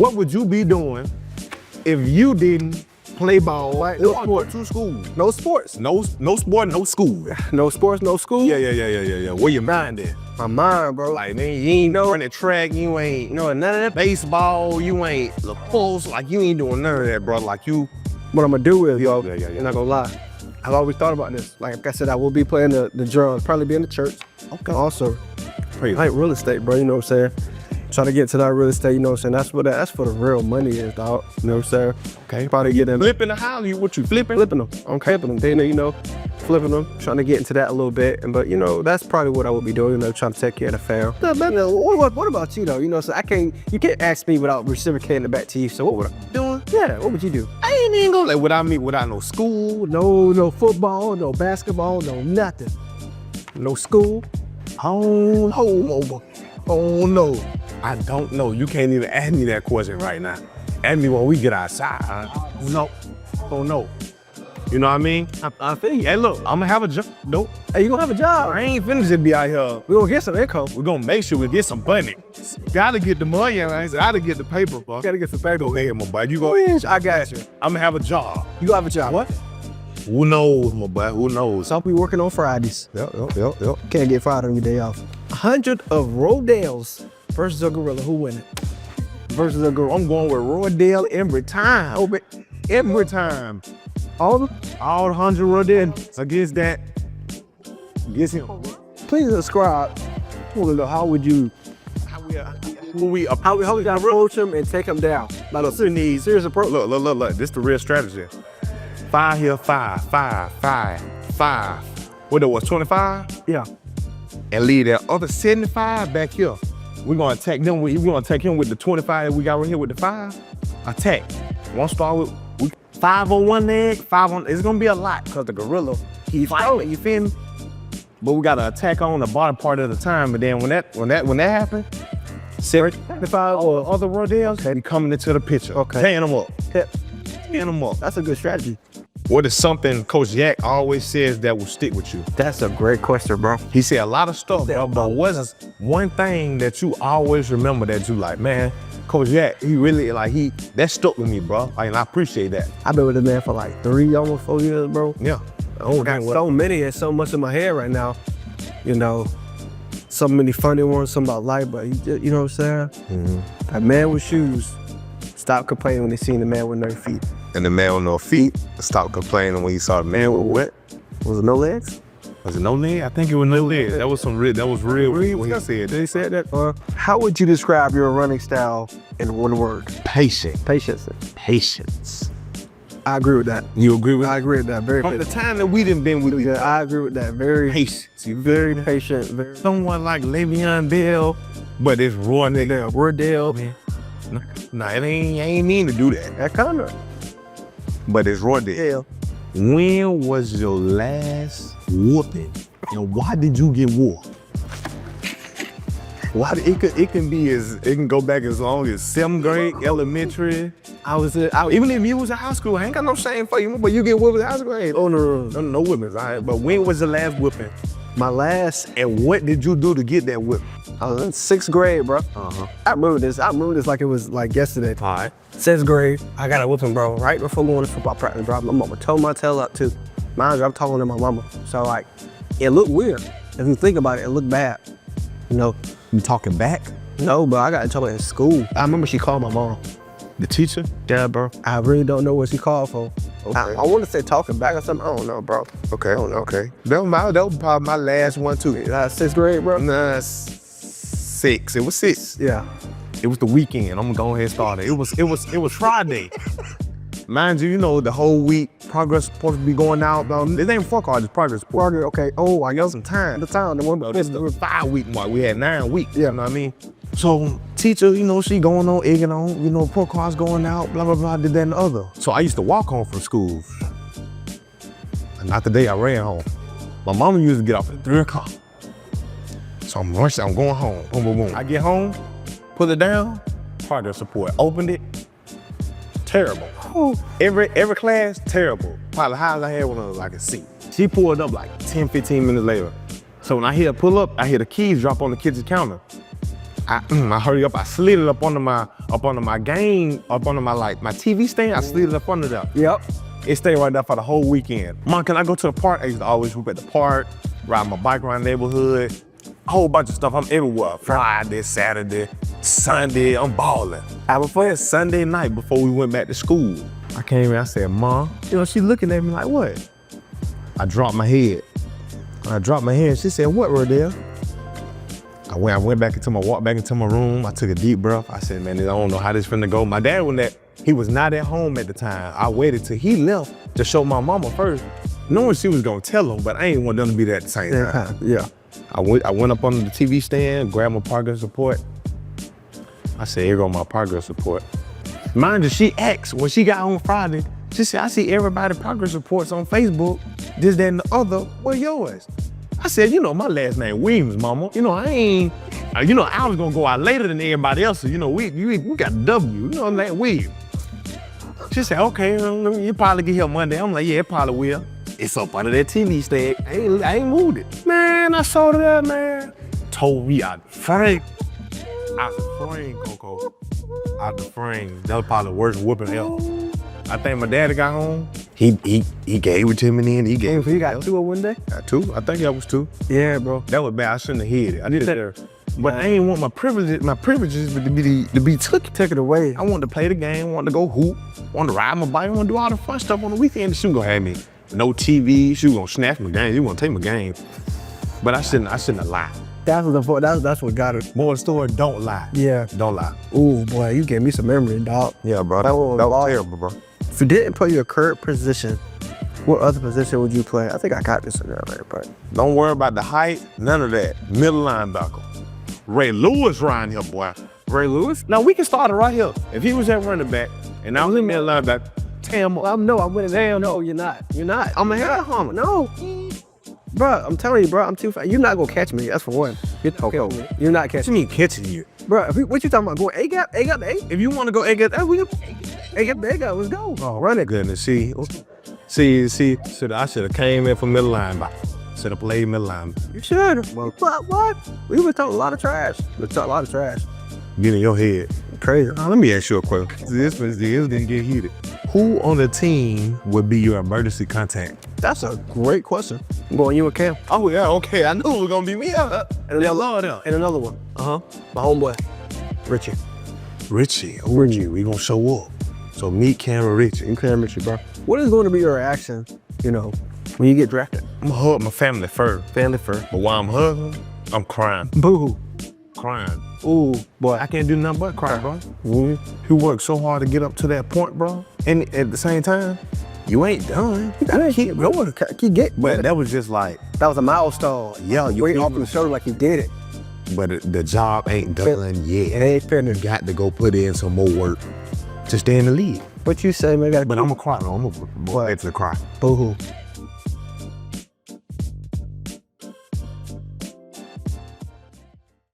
What would you be doing if you didn't play ball or go to school? No sports. No sport, no school. No sports, no school? Yeah. Where your mind at? My mind, bro. Like, man, you ain't running track, you ain't none of that baseball, you ain't lacrosse, like you ain't doing none of that, bro. Like you. What I'm gonna do is, yo, Yeah. I'm not gonna lie. I've always thought about this. Like I said, I will be playing the drums, probably be in the church. Okay. Also, Crazy. I like real estate, bro, you know what I'm saying? Trying to get to that real estate, you know what I'm saying? That's for the real money is, dog. You know what I'm saying? Okay. Probably get in. Flipping the house, what you flipping? Flipping them. I'm flipping them. They, you know, flipping them, trying to get into that a little bit. But, you know, that's probably what I would be doing, you know, trying to take care of the fam. What about you, though? You know, so you can't ask me without reciprocating it back to you. So what would I be doing? Yeah, what would you do? I ain't even gonna without no school, No football, no basketball, no nothing. No school. Oh no. I don't know. You can't even ask me that question right now. Ask me when we get outside. No. Oh no. You know what I mean? I feel you. Hey, look, I'm gonna have a job. Nope. Hey, you gonna have a job? I ain't finished to be out here. We gonna get some income. We're gonna make sure we get some money. Gotta get the money, I gotta get the paper, bro. Gotta get some paper. Go ahead, my boy. You go. I got you. I'm gonna have a job. You gonna have a job. What? Who knows, my boy? Who knows? Some people working on Fridays. Yep. Can't get fired on your day off. 100 of Roydells versus a gorilla. Who winning? Versus a girl. I'm going with Roydell every time. Oh, but Every time. all the All 100 Roydell against that. Against him. please subscribe. I wanna know how would you How we approach him and take him down? Like a serious approach. Look. This the real strategy. 5 here, 5. What that was, 25? Yeah. And leave that other 75 back here. We're gonna attack them. We're gonna attack him with the 25 that we got right here with the 5. Attack. One start with 5 on one leg, 5 on. It's gonna be a lot because the gorilla, he's fighting. You feel me? But we gotta attack on the bottom part of the time. But then when that happens, 75 or other Roydells, they coming into the picture. Okay. Tearing them up. Tearing them up. That's a good strategy. What is something Coach Yak always says that will stick with you? That's a great question, bro. He said a lot of stuff, bro, but what's one thing that you always remember that you like, man, Coach Yak, he really, that stuck with me, bro. And I appreciate that. I've been with this man for like 3, almost 4 years, bro. Yeah. I got so many and so much in my head right now. You know, so many funny ones, some about life, but you know what I'm saying? Mm-hmm. A man with shoes, stop complaining when they seen the man with no feet. And the man with no feet stopped complaining when he saw the man with what? Was it no legs? Was it no leg? I think it was no leg. That was real when he said that. They said that. How would you describe your running style in one word? Patient. Patience. Patience. I agree with that. You agree with that? I agree with that. Very From the patient. time that we done been with Yeah, I agree with that. Very patience. very patient. Very Someone like Le'Veon Bell, but it's Roydell. Roydell, man. Nah, I ain't mean to do that. That kind of. But it's Roydell. When was your last whooping, and why did you get whooped? It can go back as long as 7th grade, elementary. Even if you was in high school, I ain't got no shame for you, but you get whooped in high school. Oh no. No whippings, all right? But when was the last whooping? My last, And what did you do to get that whipping? I was in 6th grade, bro. Uh-huh. I remember this like it was like yesterday. All right. 6th grade, I got a whooping, bro. Right before going to football practice, bro. My mama tore my tail up too. Mind you, I'm taller than my mama. So like, it looked weird. If you think about it, it looked bad. You know? You talking back? No, but I got in trouble in school. I remember she called my mom. The teacher? Yeah, bro. I really don't know what she called for. Okay. I want to say talking back or something. I don't know, bro. Okay. That was probably my last one too. 6th grade, bro? Nah, 6. It was 6. Yeah. It was the weekend. I'm gonna go ahead and start it. It was Friday. Mind you, you know, the whole week, progress supposed to be going out. This ain't fuck all this progress. Okay. Oh, I got some time. The time. The one about This was 5 week mark. We had 9 weeks. Yeah. You know what I mean? So teacher, you know, she going on, egging on, you know, pro cars going out, blah, blah, blah, did that and the other. So I used to walk home from school. And not the day I ran home. My mama used to get off at 3 o'clock. So I'm rushing, I'm going home, boom, boom, boom. I get home, put it down, progress report, opened it, terrible. Every class, terrible. Probably the highest I had when I was like a C. She pulled up like 10, 15 minutes later. So when I hear her pull up, I hear the keys drop on the kitchen counter. I hurry up. I slid it up under my game, up under my TV stand. I slid it up under there. Yep. It stayed right there for the whole weekend. Mom, can I go to the park? I used to always hoop at the park, ride my bike around the neighborhood. A whole bunch of stuff. I'm everywhere. Friday, Saturday, Sunday, I'm balling. I was for Sunday night before we went back to school. I came in, I said, Mom, she looking at me like, what? I dropped my head. She said, what, Roydell? I went back into walked back into my room. I took a deep breath. I said, man, I don't know how this finna go. My dad he was not at home at the time. I waited till he left to show my mama first, knowing she was gonna tell him, but I ain't want them to be there at the same time. Yeah. I went up under the TV stand, grabbed my progress report. I said, here go my progress report. Mind you, she asked, when she got home Friday, she said, I see everybody progress reports on Facebook, this, that, and the other, where yours? I said, my last name Williams, mama. I was gonna go out later than everybody else, so, we got a W, like Williams. She said, okay, you probably get here Monday. I'm like, yeah, it probably will. It's up under that TV stand. I ain't moved it. Man, I saw it there, man. Told me out the frame. Out the frame, Coco. Out the frame. That was probably the worst whooping ever. I think my daddy got home. He gave it to me then. He gave it. You got 2 one day? Got 2. I think that was 2. Yeah, bro. That was bad. I shouldn't have hit it. I did it there. But I ain't want my privileges to be taken away. I wanted to play the game, wanted to go hoop, wanted to ride my bike, wanted to do all the fun stuff on the weekend. She was gonna have me. No TV, she was gonna snatch my game, she was gonna take my game. But I shouldn't have lied. That's what got her. Moral story, don't lie. Yeah. Don't lie. Ooh, boy, you gave me some memory, dog. Yeah, bro, that was terrible, bro. If you didn't play your current position, what other position would you play? I think I got this in there, but. Don't worry about the height, none of that. Middle linebacker. Ray Lewis right here, boy. Ray Lewis? Now we can start it right here. If he was at running back, and I was in middle linebacker, I'm winning. Damn, no, you're not. I'm a head hummer. No. Bro, I'm telling you, bro, I'm too fast. You're not gonna catch me, that's for one. You're not catching me. What you mean catching you? Bro, what you talking about? Going A-gap to A? If you want to go A-gap, we can A-gap to A-gap, let's go. Oh, run it. Goodness, see, I should have came in for middle linebacker. Should have played middle linebacker. You should. Well, what? We would talk a lot of trash. Get in your head. Crazy. Now, let me ask you a question. This didn't get heated. Who on the team would be your emergency contact? That's a great question. I'm going you and Cam. Oh yeah, okay. I knew it was gonna be me. And another one. My homeboy, Richie. Richie, we gonna show up. So meet Cam and Richie. Bro. What is going to be your reaction, when you get drafted? I'm gonna hug my family first. But while I'm hugging, I'm crying. Boo-hoo. Crying. Ooh, boy. I can't do nothing but cry, bro. You worked so hard to get up to that point, bro. And at the same time, you ain't done. You gotta keep going. But that was just like... That was a milestone. Yeah, you waiting off the shoulder like you did it. But the job ain't done yet. It ain't finished. Got to go put in some more work to stay in the league. What you say, maybe? But I'm gonna cry, though. I'm gonna actually cry. Boo-hoo.